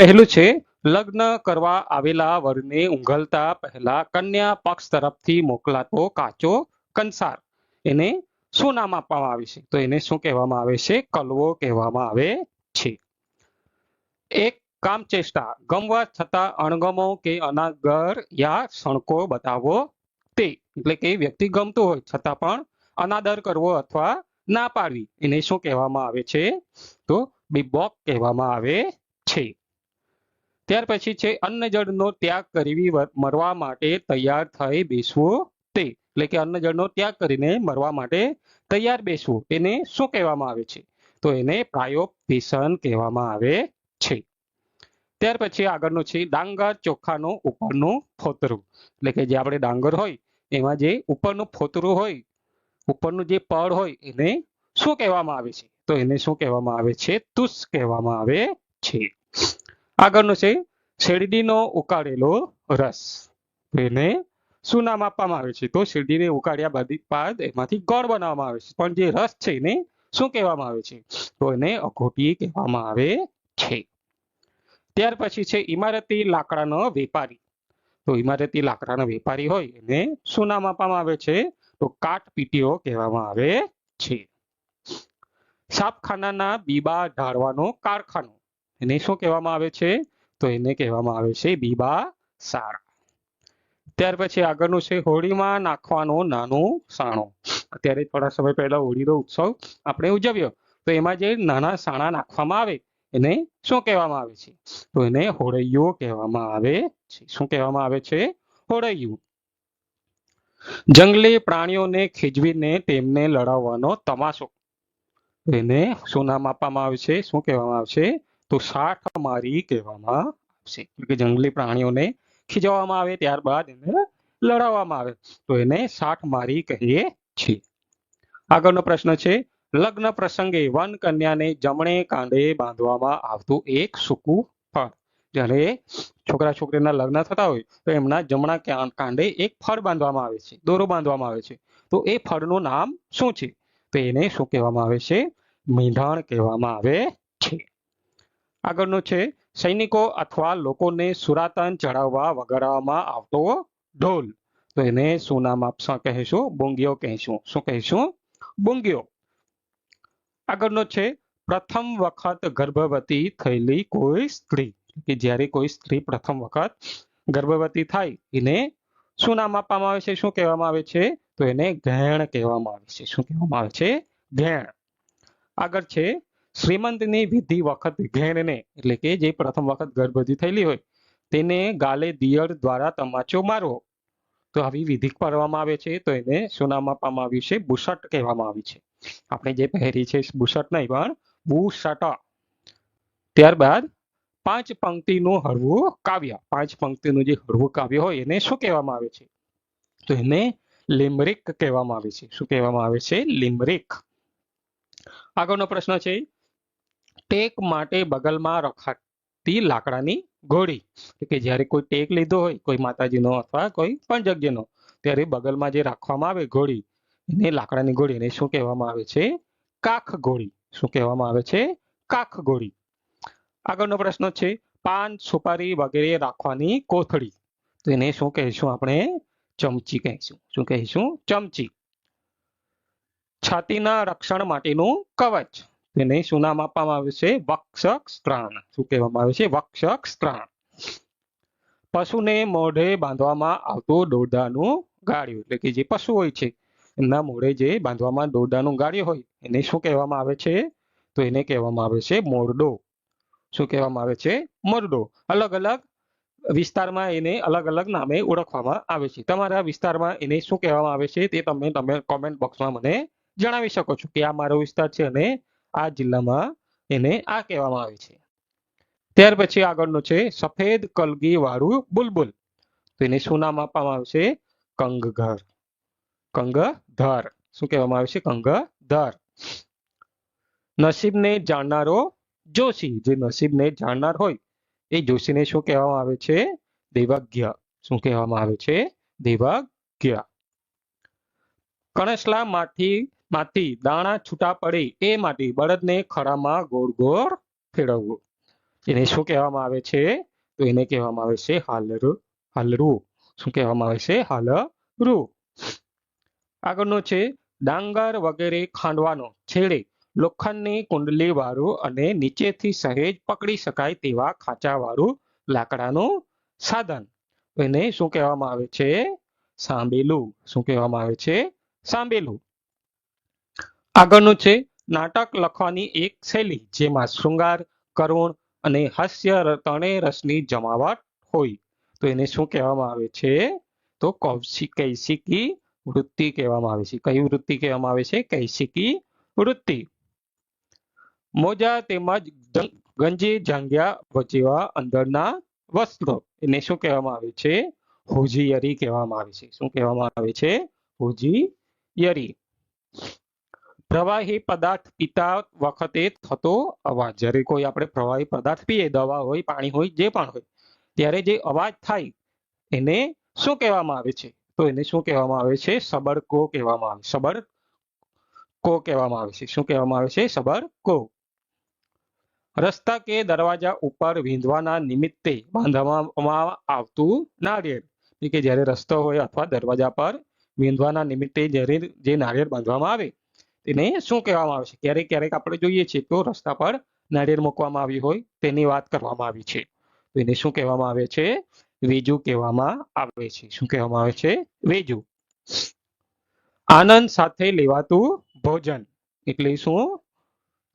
પહેલું છે લગ્ન કરવા આવેલા વરને ઉંઘલતા પહેલા કન્યા પક્ષ તરફથી મોકલાતો કાચો કંસાર એને શું નામ આપવામાં આવે છે? તો એને શું કહેવામાં આવે છે? કલવો કહેવામાં આવે છે. એક કામચેષ્ટા ગમવા છતાં અણગમો કે અનાદર યા સણકો બતાવો તે, એટલે કે વ્યક્તિ ગમતું હોય છતાં પણ અનાદર કરવો અથવા ના પાડવી એને શું કહેવામાં આવે છે? તો બિબોક કહેવામાં આવે છે. ત્યાર પછી છે અન્ન જળનો ત્યાગ કરવી મરવા માટે તૈયાર થઈ બેસવું તે, એટલે કે અન્ન જળનો ત્યાગ કરીને મરવા માટે તૈયાર બેસવું એને શું કહેવામાં આવે છે? તો એને પ્રાયોપવેશન કહેવામાં આવે છે. ત્યાર પછી આગળનું છે ડાંગર ચોખાનું ઉપરનું ફોતરું, એટલે કે જે આપણે ડાંગર હોય એમાં જે ઉપરનું ફોતરું હોય, ઉપરનું જે પડ હોય એને શું કહેવામાં આવે છે? તો એને શું કહેવામાં આવે છે? તુષ કહેવામાં આવે છે. આગળનું છે શેરડીનો ઉકાળેલો રસ, એને શું નામ આપવામાં આવે છે? તો શેરડીને ઉકાળ્યા બાદ એમાંથી ગોળ બનાવવામાં આવે છે, પણ જે રસ છે એને શું કહેવામાં આવે છે? તો એને અખોટી કહેવામાં આવે છે. ત્યાર પછી છે ઇમારતી લાકડાનો વેપારી, તો ઇમારતી લાકડાનો વેપારી હોય એને શું નામ આપવામાં આવે છે? તો કાટપીટીઓ કહેવામાં આવે છે. છાપખાનાના બીબા ઢાળવાનો કારખાનો એને શું કહેવામાં આવે છે? તો એને કહેવામાં આવે છે બીબા શાળા. ત્યાર પછી આગળનું છે હોળીમાં નાખવાનો નાનો સાણો, અત્યારે થોડા સમય પહેલા હોળીનો ઉત્સવ આપણે ઉજવ્યો, તો એમાં જે નાના સાણા નાખવામાં આવે એને શું કહેવામાં આવે છે? તો એને હોળૈયો કહેવામાં આવે છે. શું કહેવામાં આવે છે? હોળૈયું. જંગલી પ્રાણીઓને ખીજવીને તેમને લડાવવાનો તમાશો, એને શું નામ આપવામાં આવે છે? શું કહેવામાં આવશે? તો સાઠમારી કહેવામાં આવશે. એટલે કે જંગલી પ્રાણીઓને ખીજવવામાં આવે ત્યારબાદ એને લડાવવામાં આવે તો એને સાઠમારી કહીએ છીએ. આગળનો પ્રશ્ન છે લગ્ન પ્રસંગે વન કન્યાને જમણે કાંડે બાંધવામાં આવતું એક સૂકું ફળ, જ્યારે છોકરા છોકરીના લગ્ન થતા હોય તો એમના જમણા કાંડે એક ફળ બાંધવામાં આવે છે, દોરો બાંધવામાં આવે છે, તો એ ફળનું નામ શું છે? તો એને શું કહેવામાં આવે છે? મીંઢણ કહેવામાં આવે છે. આગળનું છે સૈનિકો અથવા લોકોને સુરાતન ચડાવવા વગાડવામાં આવતો ઢોલ, તો એને શું નામ કહીશું? બુંગીઓ કહીશું. શું કહીશું? બુંગીઓ. આગળનો છે પ્રથમ વખત ગર્ભવતી થયેલી કોઈ સ્ત્રી, કે જ્યારે કોઈ સ્ત્રી પ્રથમ વખત ગર્ભવતી થાય એને શું નામ આપવામાં આવે છે? શું કહેવામાં આવે છે? તો એને ઘેણ કહેવામાં આવે છે. શું કહેવામાં આવે છે? ઘેણ. આગળ છે શ્રીમંતની વિધિ વખત ઘેણને, એટલે કે જે પ્રથમ વખત ગર્ભવતી થયેલી હોય તેને ગાલે દિયર દ્વારા તમાચો મારવો, તો આવી વિધિ કરવામાં આવે છે તો એને શું નામ આપવામાં આવ્યું છે? બુસટ કહેવામાં આવી છે. આપણે જે પહેરી છે બુસટ નહીં પણ બુસટ. ત્યારબાદ પાંચ પંક્તિનું હળવું કાવ્ય, પાંચ પંક્તિનું જે હળવું કાવ્ય હોય એને શું કહેવામાં આવે છે? તો એને લિમરિક કહેવામાં આવે છે. શું કહેવામાં આવે છે? લિમરિક. આગળનો પ્રશ્ન છે ટેક માટે બગલમાં રખાતી લાકડાની ઘોડી, કે જ્યારે કોઈ ટેક લીધો હોય કોઈ માતાજીનો અથવા કોઈ પણ જગ્યાનો, ત્યારે બગલમાં જે રાખવામાં આવે ઘોડી એને લાકડાની ઘોડી એને શું કહેવામાં આવે છે? કાખ ઘોડી. શું કહેવામાં આવે છે? કાખ ઘોડી. આગળનો પ્રશ્ન છે પાન સુપારી વગેરે રાખવાની કોથળી, તો એને શું કહીશું? આપણે ચમચી કહીશું. શું કહીશું? ચમચી. છાતીના રક્ષણ માટેનું કવચ, તેને શું નામ આપવામાં આવે છે? વક્ષક સ્ત્રાણ. શું કહેવામાં આવે છે? વક્ષક સ્ત્રાણ. પશુને મોઢે બાંધવામાં આવતું દોરડાનું ગાળ્યું, એટલે કે જે પશુ હોય છે એમના મોઢે જે બાંધવામાં દોરડાનું ગાળ્યું હોય એને શું કહેવામાં આવે છે? તો એને કહેવામાં આવે છે મોરડો. શું કહેવામાં આવે છે? મોરડો. અલગ અલગ વિસ્તારમાં એને અલગ અલગ નામે ઓળખવામાં આવે છે. તમારા વિસ્તારમાં એને શું કહેવામાં આવે છે તે તમે કોમેન્ટ બોક્સમાં મને જણાવી શકો છો કે આ મારો વિસ્તાર છે અને આ જિલ્લામાં એને આ કહેવામાં આવે છે. ત્યાર પછી આગળનું છે સફેદ કલગી વાળું બુલબુલ, તો એને શું નામ આપવામાં આવશે? કંગઘર. કંગધર. શું કહેવામાં આવે છે? કંગધર. નસીબને જાણનારો જોશી, જે નસીબને જાણનાર હોય એ જોશીને શું કહેવામાં આવે છે? દેવજ્ઞ. શું કહેવામાં આવે છે? દેવજ્ઞ. કણસલામાંથી દાણા છૂટા પડે એ માટે બળદને ખળામાં ગોળ ગોળ ફેરવવું, એને શું કહેવામાં આવે છે? તો એને કહેવામાં આવે છે હાલરું. શું કહેવામાં આવે છે? હાલરું. આગળનો છે ડાંગર વગેરે ખાંડવાનો છેડે લોખંડની કુંડલી વાળું અને નીચેથી સહેજ પકડી શકાય તેવા ખાંચા વાળું લાકડાનું સાધન. એને શું કહેવામાં આવે છે? સાંબેલું. શું કહેવામાં આવે છે? સાંબેલું. આગળનું છે નાટક લખવાની એક શૈલી જેમાં શૃંગાર, કરુણ અને હાસ્ય ત્રણેય રસની જમાવટ હોય. તો એને શું કહેવામાં આવે છે? તો કૈસિકી વૃત્તિ કહેવામાં આવે છે. કઈ વૃત્તિ કહેવામાં આવે છે? કૈસિકી વૃત્તિ. મોજા તેમજ ગંજી જાંઘિયા જેવા અંદરના વસ્ત્રો એને શું કહેવામાં આવે છે? હોજિયરી કહેવામાં આવે છે. શું કહેવામાં આવે છે? હોજિયરી. પ્રવાહી પદાર્થ પીતા વખતે થતો અવાજ. જ્યારે કોઈ આપણે પ્રવાહી પદાર્થ પીએ, દવા હોય, પાણી હોય, જે પણ હોય, ત્યારે જે અવાજ થાય એને શું કહેવામાં આવે છે? તો એને શું કહેવામાં આવે છે? સબડકો કહેવામાં આવે. સબડકો કહેવામાં આવે છે. શું કહેવામાં આવે છે? સબડકો. રસ્તા કે દરવાજા ઉપર વીંધવાના નિમિત્તે બાંધવામાં આવતું નાળિયેર. કે જ્યારે રસ્તો હોય અથવા દરવાજા પર વીંધવાના નિમિત્તે જ્યારે જે નાળિયેર બાંધવામાં આવે તેને શું કહેવામાં આવે છે? ક્યારેક ક્યારેક આપણે જોઈએ છીએ તો રસ્તા પર નાળિયેર મૂકવામાં આવ્યું હોય તેની વાત કરવામાં આવી છે. તો એને શું કહેવામાં આવે છે? વેજુ કહેવામાં આવે છે. શું કહેવામાં આવે છે? વેજુ. આનંદ સાથે લેવાતું ભોજન એટલે શું?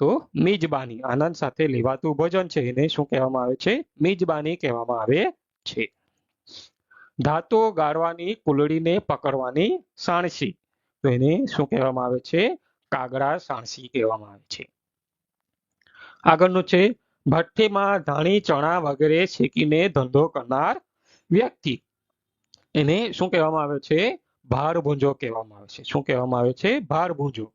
તો મિજબાની. આનંદ સાથે લેવાતું ભોજન છે એને શું કહેવામાં આવે છે? મિજબાની કહેવામાં આવે છે. ધાતુ ગાળવાની કુલડીને પકડવાની સાણસી. તો એને શું કહેવામાં આવે છે? કાગડા સાણસી કહેવામાં આવે છે. આગળનું છે ભઠ્ઠીમાં ધાણી, ચણા વગેરે શેકીને ધંધો કરનાર વ્યક્તિ. એને શું કહેવામાં આવે છે? ભારભૂંજો કહેવામાં આવે છે. શું કહેવામાં આવે છે? ભારભૂંજો.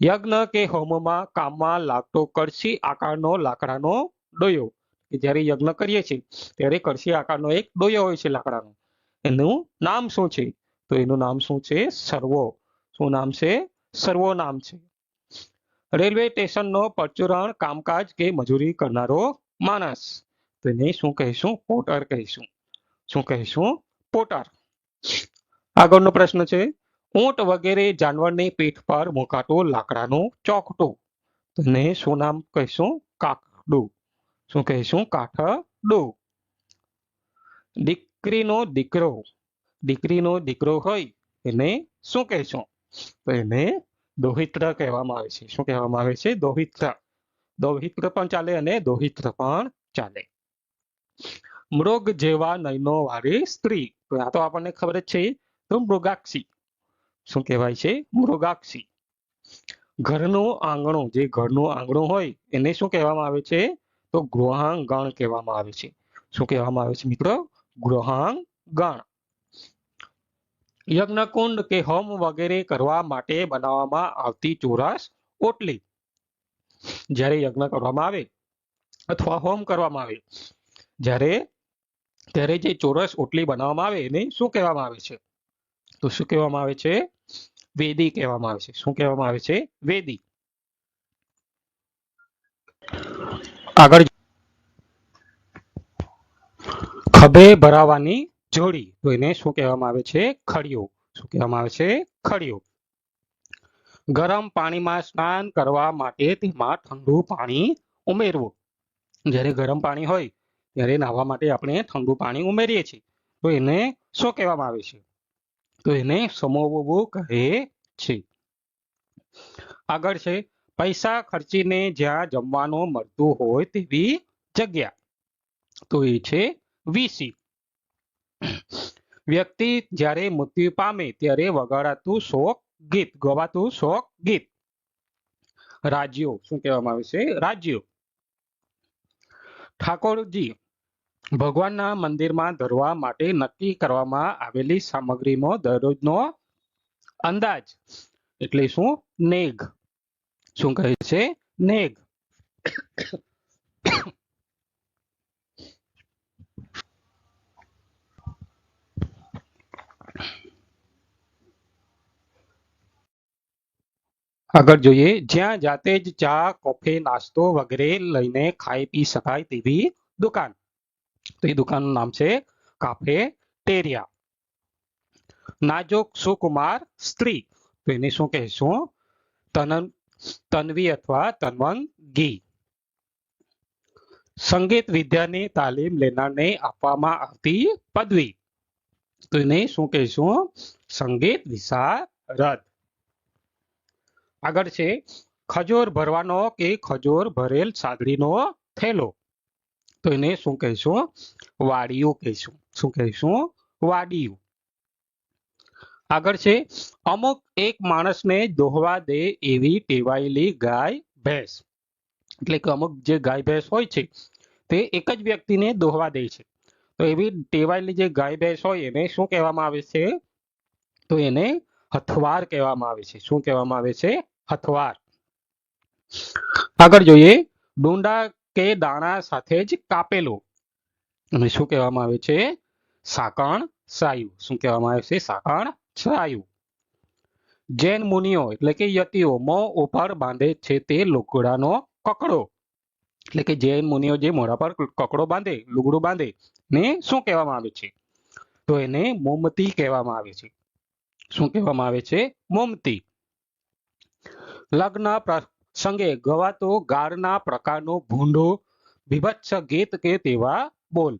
યજ્ઞ કે હોમમાં કામમાં લાગતો કળશી આકારનો લાકડાનો ડોયો. જ્યારે યજ્ઞ કરીએ છીએ ત્યારે કળશી આકારનો એક ડોયો હોય છે લાકડાનો. એનું નામ શું છે? તો એનું નામ શું છે? સર્વો. શું નામ છે? સર્વો નામ છે. રેલવે સ્ટેશનનો પરચુરણ કામકાજ કે મજૂરી કરનારો માણસ. તો એને શું કહીશું? પોર્ટર કહીશું. શું કહીશું? પોર્ટર. આગળનો પ્રશ્ન છે ઊંટ વગેરે જાનવરની પીઠ પર મુકાતું લાકડાનું ચોકટું. તેને શું નામ કહીશું? કાકડું. શું કહીશું? કાઠડું. દીકરીનો દીકરો. દીકરીનો દીકરો હોય એને શું કહીશું? તો એને દોહિત્ર કહેવામાં આવે છે. શું કહેવામાં આવે છે? દોહિત્ર. દોહિત્ર પણ ચાલે અને દોહિત્ર પણ ચાલે. મૃગ જેવા નયનો વાળી સ્ત્રી. તો આ તો આપણને ખબર જ છે. તો મૃગાક્ષી. શું કહેવાય છે? મૃગાક્ષી. ઘરનું આંગણું. જે ઘરનું આંગણું હોય એને શું કહેવામાં આવે છે? તો ગૃહાંગણ કહેવામાં આવે છે. શું કહેવામાં આવે છે મિત્રો? ગૃહાંગણ. યજ્ઞકુંડ કે હોમ વગેરે કરવા માટે બનાવવામાં આવતી ચોરસ ઓટલી. જ્યારે યજ્ઞ કરવામાં આવે અથવા હોમ કરવામાં આવે ત્યારે જે ચોરસ ઓટલી બનાવવામાં આવે એને શું કહેવામાં આવે છે? તો શું કહેવામાં આવે છે? વેદી કહેવામાં આવે છે. શું કહેવામાં આવે છે? વેદી. આગળ ખભે ભરાવાની જોડી. તો એને શું કહેવામાં આવે છે? ખડિયો. શું કહેવામાં આવે છે? ખડિયો. ગરમ પાણીમાં સ્નાન કરવા માટે તેમાં ઠંડુ પાણી ઉમેરવું. જ્યારે ગરમ પાણી હોય ત્યારે નાહવા માટે આપણે ઠંડુ પાણી ઉમેરીએ છીએ. તો એને શું કહેવામાં આવે છે? તો એને સમોવવું કહે છે. આગળ છે પૈસા ખર્ચીને જ્યાં જમવાનું મળતું હોય તેવી જગ્યા. તો એ છે વીસી. વ્યક્તિ જ્યારે મૃત્યુ પામે ત્યારે વગાડાતું શોક ગીત, ગવાતું શોક ગીત. રાજ્યો. શું કહેવામાં આવે છે? રાજ્યો. ઠાકોરજી ભગવાનના મંદિરમાં ધરવા માટે નક્કી કરવામાં આવેલી સામગ્રીનો દરરોજનો અંદાજ એટલે શું? નેગ. શું કહે છે? નેગ. આગળ જોઈએ, જ્યાં જાતે જ ચા કોફી નાસ્તો વગેરે લઈને ખાઈ પી શકાય તેવી દુકાન. તો એ દુકાનનું નામ છે કાફેટેરિયા. નાજુક સુકુમાર સ્ત્રી, તો એને શું કહેશું? તન્વી અથવા તન્વંગી. સંગીત વિદ્યાની તાલીમ લેનારને આપવામાં આવતી પદવી, તો એને શું કહીશું? સંગીત વિશારદ. આગળ છે ખજૂર ભરવાનો કે ખજૂર ભરેલ સાદડીનો થેલો, તો એને શું કહીશું? વાડિયું કહીશું. શું કહીશું? વાડિયું. આગળ છે અમુક એક માણસને દોહવા દે એવી ટેવાયેલી ગાય ભેંસ, એટલે કે અમુક જે ગાય ભેંસ હોય છે તે એક જ વ્યક્તિને દોહવા દે છે. તો એવી ટેવાયેલી જે ગાય ભેંસ હોય એને શું કહેવામાં આવે છે? તો એને હથવાર કહેવામાં આવે છે. શું કહેવામાં આવે છે? હથવાર. આગળ જોઈએ, ડુંડા કે દાણા સાથે જ કાપેલું, અને શું કહેવામાં આવે છે? સાકણ સાયું. શું કહેવામાં આવે છે? સાકણ સાયું. જૈન મુનિઓ એટલે કે યતિઓ મોં ઉપર બાંધે છે તે લુગડાનો કકડો, એટલે કે જૈન મુનિઓ જે મોઢા પર કકડો બાંધે, લુગડું બાંધે ને શું કહેવામાં આવે છે? તો એને મોમતી કહેવામાં આવે છે. શું કહેવામાં આવે છે? મોમતી. લગ્ન પ્રસંગે ગવાતો ગાળના પ્રકારનું ભૂંડું બીભત્સ ગીત કે તેવા બોલ.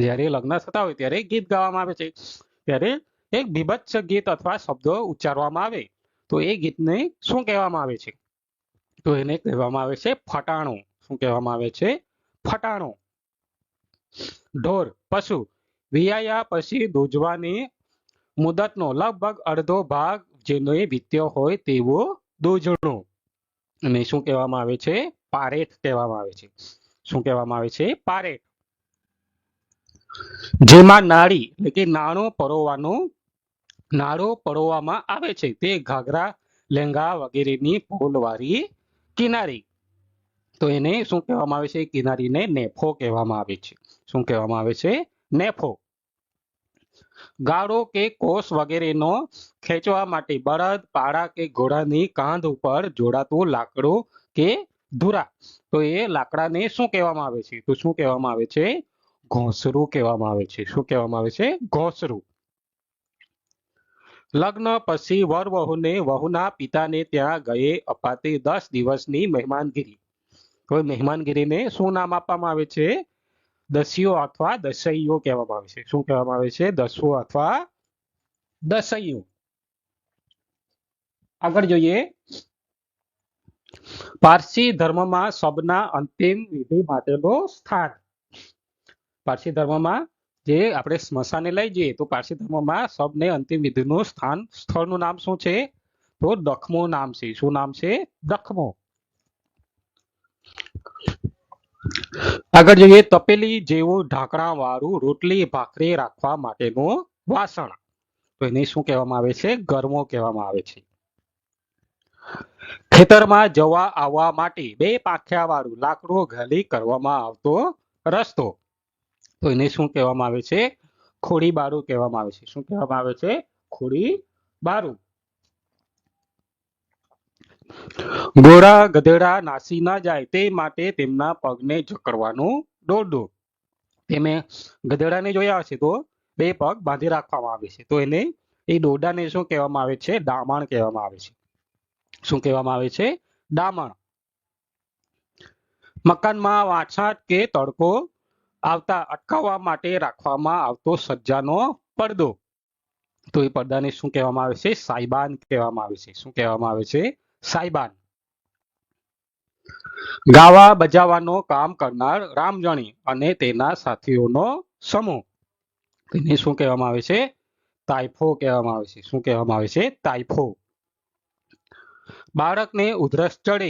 જ્યારે લગ્ન થતા હોય ત્યારે ગીત ગાવામાં આવે છે, ત્યારે એક બીભત્સ ગીત અથવા શબ્દો ઉચ્ચારવામાં આવે તો એ ગીતને શું કહેવામાં આવે છે? તો એને કહેવામાં આવે છે ફટાણું. શું કહેવામાં આવે છે? ફટાણું. ઢોર પશુ વિયાયા પછી દૂધવાની મુદતનો લગભગ અડધો ભાગ જેનો વીત્યો હોય તેવો દૂધણું, અને શું કહેવામાં આવે છે? પારેખ કહેવામાં આવે છે. શું કહેવામાં આવે છે? પારેખ. જેમાં નાળી એટલે કે નાણું પરોવવામાં આવે છે તે ઘાઘરા લેંગા વગેરેની પોલવાળી કિનારી, તો એને શું કહેવામાં આવે છે? કિનારીને નેફો કહેવામાં આવે છે. શું કહેવામાં આવે છે? નેફો. ગાળો કે કોષ વગેરેનો ખેંચવા માટે બળદ પાડા કે ઘોડાની કાંધ ઉપર જોડાતું લાકડું કે ધુરા, તો એ લાકડાને શું કહેવામાં આવે છે? તો શું કહેવામાં આવે છે? ઘોંસરું કહેવામાં આવે છે. શું કહેવામાં આવે છે? ઘોંસરું. લગ્ન પછી વર વહુને વહુના પિતાને ત્યાં ગયે અપાતી 10 દિવસની મહેમાનગીરી, તો મહેમાનગીરીને શું નામ આપવામાં આવે છે? દસ્યો અથવા દસૈયો કહેવામાં આવે છે. શું કહેવામાં આવે છે? દસવો અથવા દસૈયો. આગળ જોઈએ, પારસી ધર્મમાં શબના અંતિમ વિધિ માટેનું સ્થાન. પારસી ધર્મમાં જે આપણે સ્મશાને લઈ જઈએ તો પારસી ધર્મમાં શબને અંતિમ વિધિનું સ્થળનું નામ શું છે? તો દખમો નામ છે. શું નામ છે? દખમો. આગળ જોઈએ, તપેલી જેવું ઢાંકણા વાળું રોટલી ભાખરી રાખવા માટેનું વાસણ, તો એને શું કહેવામાં આવે છે? ગરમો કહેવામાં આવે છે. ખેતરમાં જવા આવવા માટે 2 પાંખિયા વાળું લાકડું ઘાલી કરવામાં આવતો રસ્તો, તો એને શું કહેવામાં આવે છે? ખોડી બારું કહેવામાં આવે છે. શું કહેવામાં આવે છે? ખોડી બારું. ઘોડા ગધેડા નાસી ન જાય તે માટે તેમના પગને જકડવાનું દોરડું, તમે ગધેડાને જોયા હશે તો 2 પગ બાંધી રાખવામાં આવે છે, તો એને એ દોરડાને શું કહેવામાં આવે છે? દામણ કહેવામાં આવે છે. શું કહેવામાં આવે છે? દામણ. મકાનમાં વાછાટ કે તડકો આવતા અટકાવવા માટે રાખવામાં આવતો સજ્જાનો પડદો, તો એ પડદાને શું કહેવામાં આવે છે? સાયબાન કહેવામાં આવે છે. શું કહેવામાં આવે છે? સાયબાન. ગાવા બજાવવાનું કામ કરનાર રામજણી અને તેના સાથીઓનો સમૂહ, તેને શું કહેવામાં આવે છે? તાઇફો કહેવામાં આવે છે. શું કહેવામાં આવે છે? તાઇફો. બાળકને ઉધરસ ચડે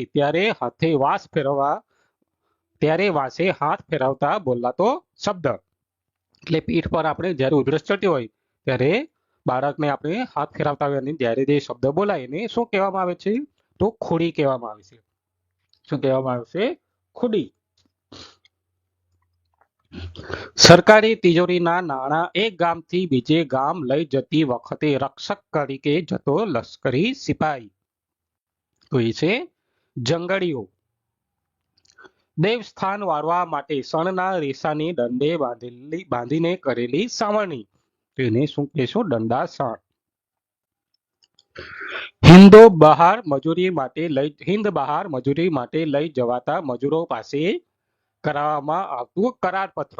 ત્યારે વાસે હાથ ફેરવતા બોલાતો શબ્દ, એટલે પીઠ પર આપણે જ્યારે ઉધરસ ચડતી હોય ત્યારે બાળકને આપણે હાથ ફેરવતા હોય અને જ્યારે જે શબ્દ બોલાય એને શું કહેવામાં આવે છે? તો ખોડી કહેવામાં આવે છે. શું કહેવામાં આવે છે? ખોડી. સરકારી તિજોરીના નાણાં એક ગામથી બીજે ગામ લઈ જતી વખતે રક્ષક તરીકે જતો લશ્કરી સિપાઈ, તો એ છે જંગડીઓ. દેવસ્થાન વાળવા માટે શણના રેસાની દંડે બાંધીને કરેલી સાવરણી, તો એને શું કહેશું? દંડાસણ. હિન્દ બહાર મજૂરી માટે લઈ જવાતા મજૂરો પાસે કરાવવામાં આવતું કરારપત્ર,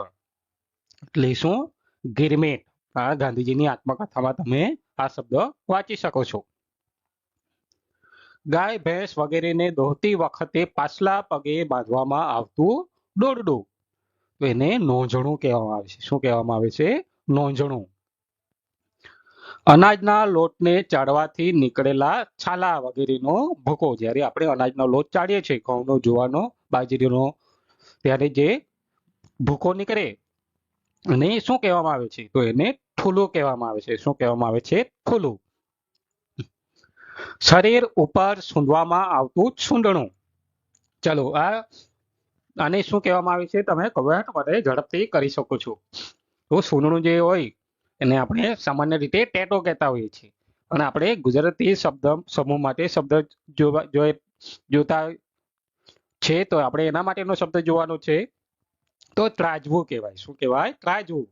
એટલે શું? ગિરમેટ. આ ગાંધીજીની આત્મકથામાં તમે આ શબ્દ વાંચી શકો છો. ગાય ભેંસ વગેરેને દોહતી વખતે પાછલા પગે બાંધવામાં આવતું દોરડું, તો એને નોંઝણું કહેવામાં આવે છે. શું કહેવામાં આવે છે? નોંઝણું. અનાજના લોટને ચાળવાથી નીકળેલા છાલા વગેરેનો ભૂકો, જ્યારે આપણે અનાજનો લોટ ચાળીએ છીએ, ઘઉંનો, જુવારનો, બાજરીનો, ત્યારે જે ભૂકો નીકળે અને શું કહેવામાં આવે છે? તો એને ઠૂલું કહેવામાં આવે છે. શું કહેવામાં આવે છે? ઠૂલું. શરીર ઉપર સૂંધવામાં આવતું છૂંદણું. ચલો, આને શું કહેવામાં આવે છે? તમે કમેન્ટ મને ઝડપથી કરી શકો છો. તો સૂંદણું જે હોય એને આપણે સામાન્ય રીતે ટેટો કહેતા હોઈએ છીએ, અને આપણે ગુજરાતી શબ્દ સમૂહ માટે શબ્દ જોતા છે, તો આપણે એના માટેનો શબ્દ જોવાનો છે. તો ત્રાજવું કહેવાય. શું કહેવાય? ત્રાજવું.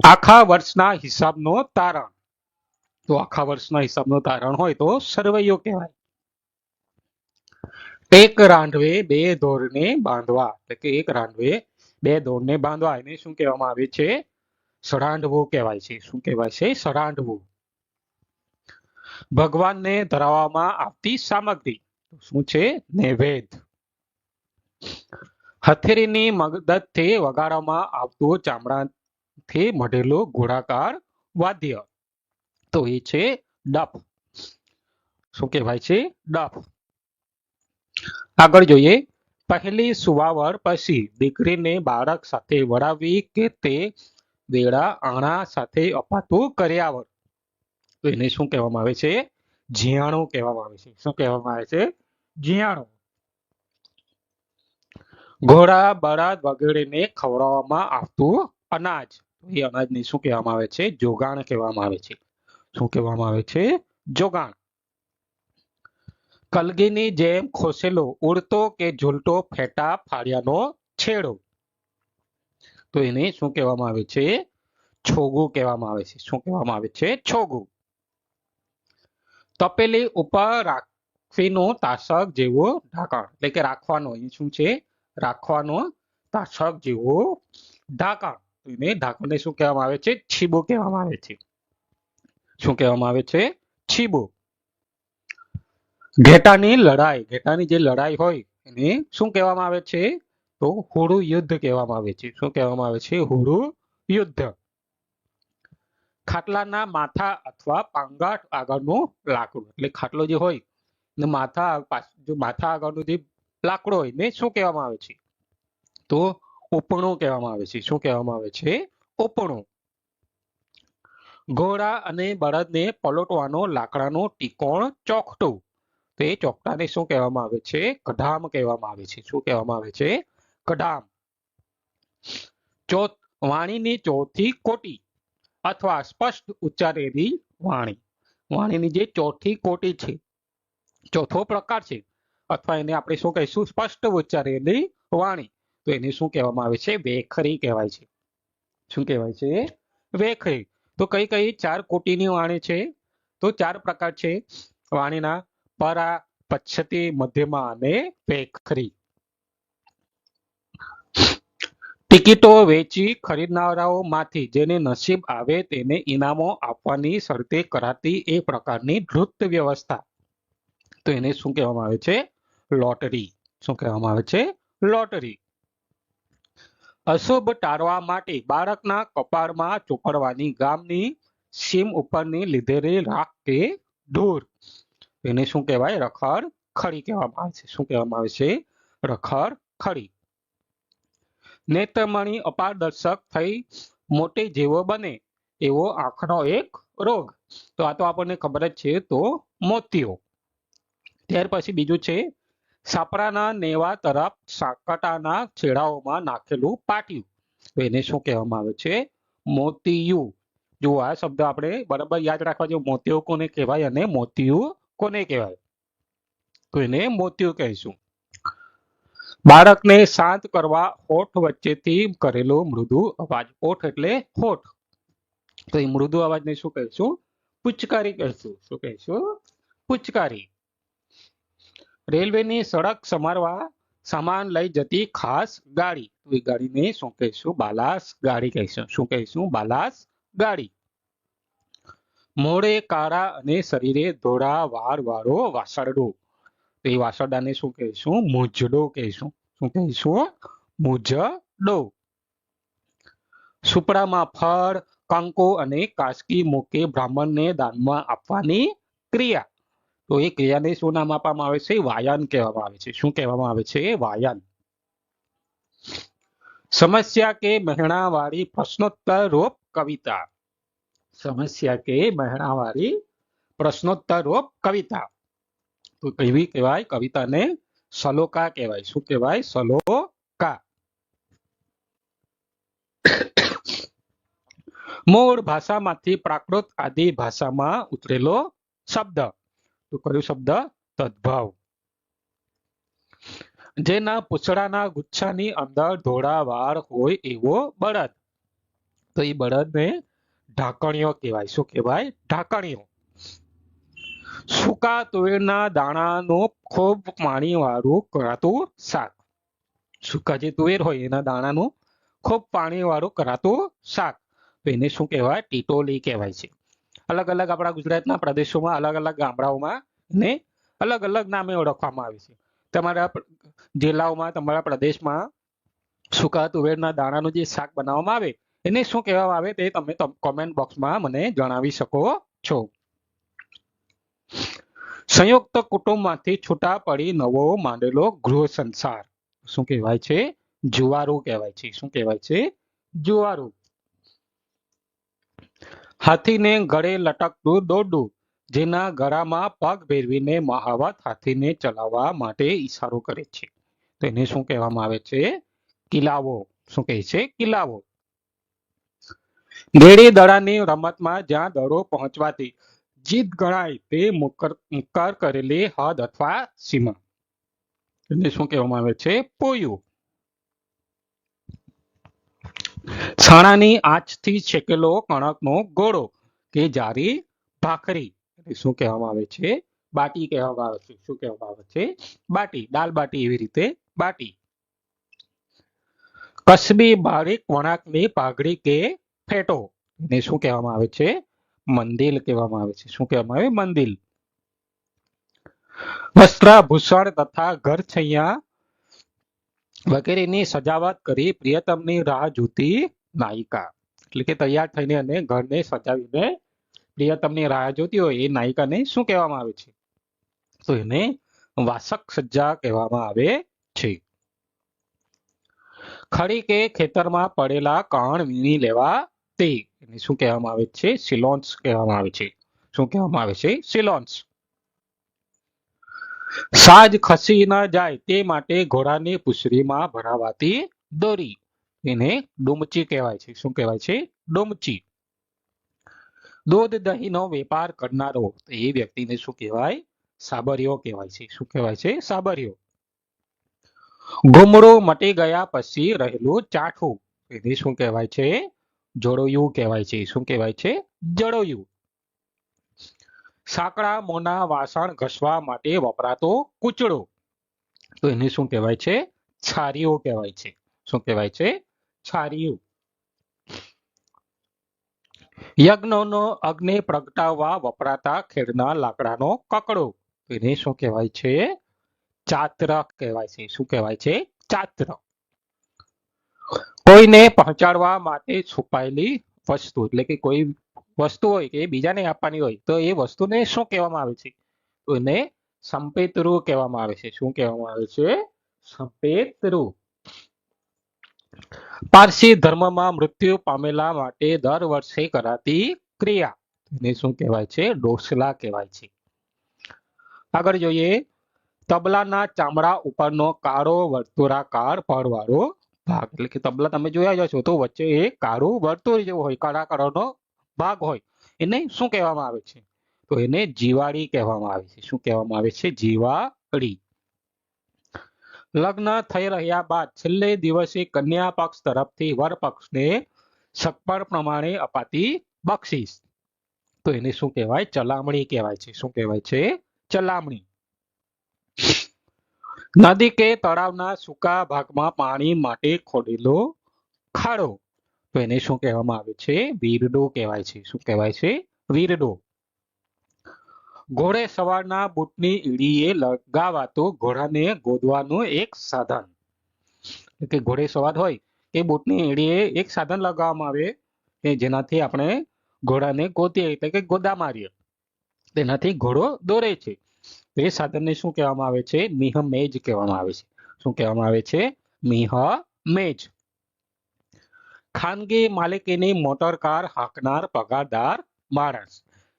આખા વર્ષના હિસાબનો તારણ, તો આખા વર્ષના હિસાબનો તારણ હોય તો સરવૈયો કહેવાય. એક રાંઢવે બે ઢોરને બાંધવા, એટલે કે એક રાંઢવે બે ઢોરને બાંધવા, એને શું કહેવામાં આવે છે? સરાંઢવું કહેવાય છે. શું કહેવાય છે? સરાંઢવું. ભગવાનને ધરાવવામાં આવતી સામગ્રી શું છે? નૈવેદ્ય. હથેળીની મદદથી વગાડવામાં આવતું ચામડાથી મઢેલું ગોળાકાર વાદ્ય, તો એ છે ડફ. શું કહેવાય છે? ડફ. આગળ જોઈએ. પહેલી સુવાવડ પછી દીકરીને બાળક સાથે વળાવી કે તે વેળા આણા સાથે અપાતું કર્યાવર, તો એને શું કહેવામાં આવે છે? જીયાણું કહેવામાં આવે છે. શું કહેવામાં આવે છે? જીયાણું. ઘોડા બળદ વગેરેને ખવડાવવામાં આવતું અનાજ, એ અનાજને શું કહેવામાં આવે છે? જોગાણ કહેવામાં આવે છે. શું કહેવામાં આવે છે? જોગાણ. કલગીની જેમ ખોસેલો ઉડતો કે ઝૂલતો ફેટા ફાળિયાનો છેડો, તો એને શું કહેવામાં આવે છે? છોગું કહેવામાં આવે છે. શું કહેવામાં આવે છે? છોગું. તપેલી ઉપર રાખવીનું તાસક જેવું ઢાંકણ, એટલે કે રાખવાનો, એ શું છે? રાખવાનો તાસક જેવું ઢાંકણ, એને ઢાંકણને શું કહેવામાં આવે છે? છીબું કહેવામાં આવે છે. શું કહેવામાં આવે છે? છીબું. ઘેટાની લડાઈ, ઘેટાની જે લડાઈ હોય એને શું કહેવામાં આવે છે? તો હોડું યુદ્ધ કહેવામાં આવે છે. શું કહેવામાં આવે છે? હોડું યુદ્ધ. ખાટલાના માથા અથવા પાંગાટ આગળનું લાકડું, એટલે ખાટલો જે હોય ને માથા આગળનું જે લાકડું હોય ને શું કહેવામાં આવે છે? તો ઉપણું કહેવામાં આવે છે. શું કહેવામાં આવે છે? ઉપણું. ઘોડા અને બળદને પલોટવાનો લાકડાનો ત્રિકોણ ચોકટું, તો એ ચોકટાને શું કહેવામાં આવે છે? કઢામ કહેવામાં આવે છે. શું કહેવામાં આવે છે? કઢામ. વાણીની ચોથી કોટી અથવા સ્પષ્ટ ઉચ્ચારેલી વાણી, વાણીની જે ચોથી કોટી છે, ચોથો પ્રકાર છે, અથવા એને આપણે શું કહીશું? સ્પષ્ટ ઉચ્ચારેલી વાણી, તો એને શું કહેવામાં આવે છે? વેખરી કહેવાય છે. શું કહેવાય છે? વેખરી. તો કઈ કઈ ચાર કોટીની વાણી છે? તો ચાર પ્રકાર છે વાણીના: પરા, પચ્છતી, મધ્યમા અને વેખરી. ટિકિટો વેચી ખરીદનારાઓમાંથી જેને નસીબ આવે તેને ઇનામો આપવાની શરતે કરાતી એ પ્રકારની ધૃત વ્યવસ્થા, તો એને શું કહેવામાં આવે છે? લોટરી. શું કહેવામાં આવે છે? લોટરી. અશુભ ટાળવા માટે બાળકના કપાળમાં ચોપડવાની ગામની સીમ ઉપરની લીધેલી રાખ કે ધૂળ, એને શું કહેવાય? રખડ ખડી કહેવામાં આવે છે. શું કહેવામાં આવે છે? રખડ ખડી. નેત્રમણી અપારદર્શક થઈ મોટી જેવો બને એવો આંખનો એક રોગ, તો આ તો આપણને ખબર જ છે, તો મોતિયો. ત્યાર પછી બીજું છે સાપડાના નેવા તરફ સાકટાના છેડાઓમાં નાખેલું પાટિયું, તો એને શું કહેવામાં આવે છે? મોતિયું. જો આ શબ્દ આપણે બરાબર યાદ રાખવા જેવું, મોતિયો કોને કહેવાય અને મોતિયું કોને કહેવાય? તો એને મોતિયું કહીશું. બાળકને શાંત કરવા હોઠ વચ્ચેથી કરેલો મૃદુ અવાજ. હોઠ એટલે હોઠ, તો એ મૃદુ અવાજને શું કહીશું? પુચકારી કહીશું. શું કહીશું? પુચકારી. રેલવેની સડક સમારવા સામાન લઈ જતી ખાસ ગાડી, તો એ ગાડીને શું કહીશું? બાલાસ ગાડી કહીશું. શું કહીશું? બાલાસ ગાડી. મોઢે કાળા અને શરીરે ધોળા વાળ વાળો વાસરડો, તો એ વાસરડાને શું કહીશું? મૂંઝડો કહીશું. શું કહીશું? મૂંઝડો. સુપડામાં ફળ, કંકુ અને કાસકી મૂકે બ્રાહ્મણને દાનમાં આપવાની ક્રિયા, તો એ ક્રિયાને શું નામ આપવામાં આવે છે? વાયન કહેવામાં આવે છે. શું કહેવામાં આવે છે? વાયન. સમસ્યા કે મહેણાવાળી પ્રશ્નોત્તર રૂપ કવિતા. સમસ્યા કે મહેણાવાળી પ્રશ્નોત્તર રૂપ કવિતા, તો કેવી કહેવાય? કવિતાને સલોકા કહેવાય. શું કહેવાય? સલોકા. મૂળ ભાષામાંથી પ્રાકૃત આદિ ભાષામાં ઉતરેલો શબ્દ, તો કયો શબ્દ? તદ્ભવ. જેના પૂંછડાના ગુચ્છાની અંદર ધોળા વાળ હોય એવો બળદ, તો એ બળદને ઢાંકણિયો કહેવાય. શું કહેવાય? ઢાંકણિયો. સૂકા તુવેરના દાણાનું ખૂબ પાણી વાળું કરાતું શાક, સૂકા જે તુવેર હોય એના દાણાનું ખૂબ પાણી વાળું કરાતું શાક, તો એને શું કહેવાય? ટીટોલી કહેવાય છે. અલગ અલગ આપણા ગુજરાતના પ્રદેશોમાં, અલગ અલગ ગામડાઓમાં ને અલગ અલગ નામે ઓળખવામાં આવે છે. તમારા જિલ્લાઓમાં, તમારા પ્રદેશમાં સૂકા તુવેરના દાણાનું જે શાક બનાવવામાં આવે એને શું કહેવામાં આવે તે તમે કોમેન્ટ બોક્સમાં મને જણાવી શકો છો. સંયુક્ત કુટુંબમાંથી છૂટા પડી નવો માંડેલો ગૃહ સંસાર, શું કહેવાય છે? જુવારું કહેવાય છે. શું કહેવાય છે? જુવારું. હાથીને ગળે લટકતું દોરડું, જેના ગળામાં પગ ભેરવીને મહાવત હાથીને ચલાવવા માટે ઈશારો કરે છે, તો એને શું કહેવામાં આવે છે? કિલાવો. શું કહે છે? કિલાવો. ગેડી દડાની રમતમાં જ્યાં દડો પહોંચવાથી જીત ગણાય તે મુક્કર કરેલી હદ અથવા સીમા, એને શું કહેવામાં આવે છે? પોયું. છાણાની આંચથી છેકેલો કણકનો ગોળો કે જારી ભાખરી, એને શું કહેવામાં આવે છે? બાટી કહેવામાં આવે છે. શું કહેવામાં આવે છે? બાટી. દાલ બાટી, એવી રીતે બાટી. કસબી બારીક વણાકની પાઘડી કે ફેટો, એને શું કહેવામાં આવે છે? મંદિલ કહેવામાં આવે છે. શું કહેવામાં આવે? મંદિલ. વસ્ત્રાભૂષણ તથા ઘર છૈયા વગેરેની સજાવટ કરી પ્રિયતમની રાહ જોતી નાયિકા, એટલે કે તૈયાર થઈને અને ઘરને સજાવીને પ્રિયતમની રાહ જોતી હોય એ નાયિકાને શું કહેવામાં આવે છે? તો એને વાસક સજ્જા કહેવામાં આવે છે. ખડી કે ખેતરમાં પડેલા કણ વીણી લેવા તે, એને શું કહેવામાં આવે છે? સિલોન્સ કહેવામાં આવે છે. શું કહેવામાં આવે છે? સિલોન્સ. સાજ ખસી ન જાય તે માટે ઘોડાની પૂંછડીમાં ભરાવાતી દોરી, એને ડુમચી કહેવાય છે. શું કહેવાય છે? ડુમચી. દૂધ દહીંનો વેપાર કરનારો, એ વ્યક્તિને શું કહેવાય? સાબરિયો કહેવાય છે. શું કહેવાય છે? સાબરિયો. ઘુમડું મટી ગયા પછી રહેલું ચાઠું, એને શું કહેવાય છે? જડોયું કહેવાય છે. શું કહેવાય છે? જડોયું. સાંકડા મોના વાસણ ઘસવા માટે વપરાતો કૂચડો, તો એને શું કહેવાય છે? છારીઓ કહેવાય છે. શું કહેવાય છે? છારીયું. યજ્ઞનો અગ્નિ પ્રગટાવવા વપરાતા ખેડના લાકડાનો કકડો, એને શું કહેવાય છે? ચાત્ર કહેવાય છે. શું કહેવાય છે? ચાત્ર. કોઈને પહોંચાડવા માટે છુપાયેલી વસ્તુ, એટલે કે કોઈ વસ્તુ હોય કે બીજાને આપવાની હોય તો એ વસ્તુને શું કહેવામાં આવે છે? તો એને સંપેતરું કહેવામાં આવે છે. શું કહેવામાં આવે છે? સંપેતરું. પારસી ધર્મમાં મૃત્યુ પામેલા માટે દર વર્ષે કરાતી ક્રિયા, એને શું કહેવાય છે? ડોસલા કહેવાય છે. આગળ જોઈએ. તબલાના ચામડા ઉપરનો કાળો વર્તુળાકાર પડવાળો ભાગ, એટલે કે તબલા તમે જોયા છો તો વચ્ચે એક કાળું વર્તુળ જેવું હોય, કાળા કલરનો ભાગ હોય એને શું કહેવામાં આવે છે? તો એને જીવાડી કહેવામાં આવે છે. શું કહેવામાં આવે છે? જીવાડી. લગ્ન થઈ રહ્યા બાદ છેલ્લે દિવસે કન્યા પક્ષ તરફથી વર પક્ષને સગપણ પ્રમાણે અપાતી બક્ષિસ, તો એને શું કહેવાય? ચલામણી કહેવાય છે. શું કહેવાય છે? ચલામણી. નદી કે તળાવના સૂકા ભાગમાં પાણી માટે ખોદેલો ખાડો, તો એને શું કહેવામાં આવે છે? વીરડો કહેવાય છે. શું કહેવાય છે? વીરડો. ઘોડે સવારના બૂટની ઈડીએ લગાવાતો ઘોડાને ગોદવાનું એક સાધન, કે ઘોડે સવાર હોય એ બૂટની એડીએ એક સાધન લગાવવામાં આવે કે જેનાથી આપણે ઘોડાને ગોતીએ એટલે કે ગોદા મારીએ, તેનાથી ઘોડો દોડે છે. એ સાધનને શું કહેવામાં આવે છે? મિહમેજ કહેવામાં આવે છે. શું કહેવામાં આવે છે? મિહમેજ. ખાનગી માલિકીની મોટર કાર હાંકનાર પગારદાર માણસ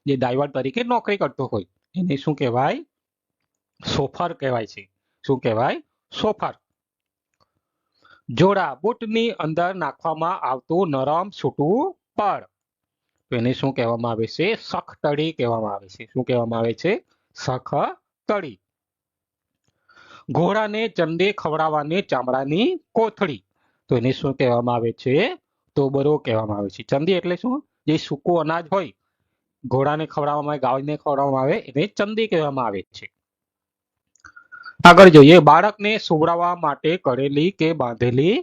જે ડ્રાઈવર તરીકે નોકરી કરતો હોય એને શું કહેવાય? શોફર કહેવાય છે. શું કહેવાય? શોફર. જોડા બૂટની અંદર નાખવામાં આવતું નરમ છૂટું પડ, તો એને શું કહેવામાં આવે છે? સખતડી કહેવામાં આવે છે. શું કહેવામાં આવે છે? સખતડી. ઘોડાને ચંદે ખવડાવવાની ચામડાની કોથળી, તો એને શું કહેવામાં આવે છે? તોબરો કહેવામાં આવે છે. ચંદી એટલે શું? જે સૂકું અનાજ હોય ઘોડાને ખવડાવવામાં આવે, ગાયને ખવડાવવામાં આવે એને ચંદી કહેવામાં આવે છે. આગળ જોઈએ, બાળકને સુવડાવવા માટે કરેલી કે બાંધેલી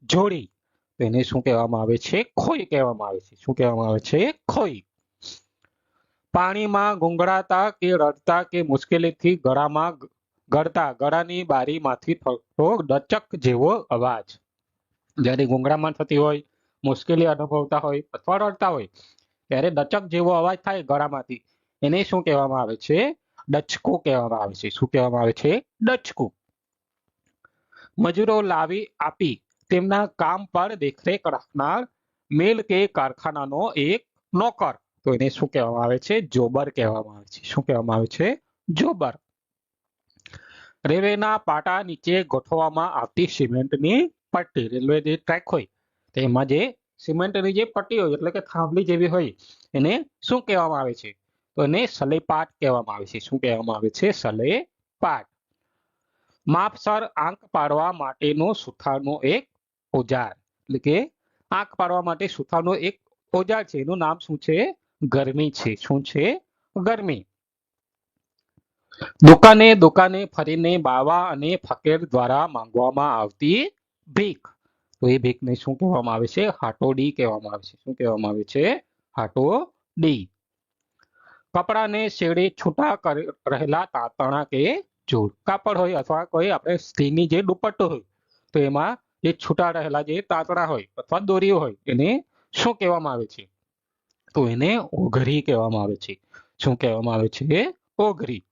જોડી, તો એને શું કહેવામાં આવે છે? ખોઈ કહેવામાં આવે છે. શું કહેવામાં આવે છે? ખોઈ. પાણીમાં ગુંગળાતા કે રડતા કે મુશ્કેલીથી ગળામાં ગળતા ગળાની બારીમાંથી થતો ડચક જેવો અવાજ, જ્યારે ગુંગળામાં થતી હોય, મુશ્કેલી અનુભવતા હોય અથવા રડતા હોય ત્યારે ડચક જેવો અવાજ થાય ગળામાંથી, એને શું કહેવામાં આવે છે? ડચકું કહેવામાં આવે છે. શું કહેવામાં આવે છે? ડચકું. મજૂરો લાવી આપી તેમના કામ પર દેખરેખ રાખનાર મિલ કે કારખાનાનો એક નોકર, તો એને શું કહેવામાં આવે છે? જોબર કહેવામાં આવે છે. શું કહેવામાં આવે છે? જોબર. રેલવેના પાટા નીચે ગોઠવવામાં આવતી સિમેન્ટની પટ્ટી, રેલવે જે ટ્રેક હોય તેમાં જે સિમેન્ટની જે પટ્ટી હોય એટલે કે થાંભલી જેવી હોય એને શું કહેવામાં આવે છે? તો એને સલેપાટ કહેવામાં આવે છે. શું કહેવામાં આવે છે? સલેપાટ. માપસર આંક પાડવા માટેનો સુથારનો એક ઓજાર, એટલે કે આંક પાડવા માટે સુથારનો એક ઓજાર છે, એનું નામ શું છે? ગરમી છે. શું છે? ગરમી. દુકાને દુકાને ફરીને બાવા અને ફકીર દ્વારા માંગવામાં આવતી ભીખ, તો એ ભીખને શું કહેવામાં આવે છે? હાટોડી કહેવામાં આવે છે. શું કહેવામાં આવે છે? હાટોડી. કપડાને શેડે છૂટા રહેલા તાંતણા કે જોડ, કાપડ હોય અથવા કોઈ આપણે સ્ત્રીની જે દુપટ્ટો હોય તો એમાં જે છૂટા રહેલા જે તાંતણા હોય અથવા દોરીઓ હોય એને શું કહેવામાં આવે છે? તો એને ઓઘરી કહેવામાં આવે છે. શું કહેવામાં આવે છે? ઓઘરી.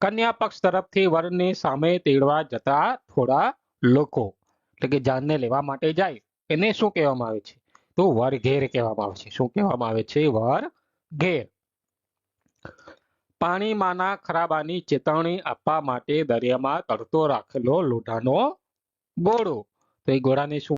કન્યા પક્ષ તરફથી વરને સામે તેડવા જતા થોડા લોકો, એટલે કે જાનને લેવા માટે જાય એને શું કહેવામાં આવે છે? તો વરઘેર કહેવામાં આવે છે. શું કહેવામાં આવે છે? વરઘેર. પાણીમાંના ખરાબાની ચેતવણી આપવા માટે દરિયામાં તરતો રાખેલો લોઢાનો ઘોડો, તો એ ઘોડાને શું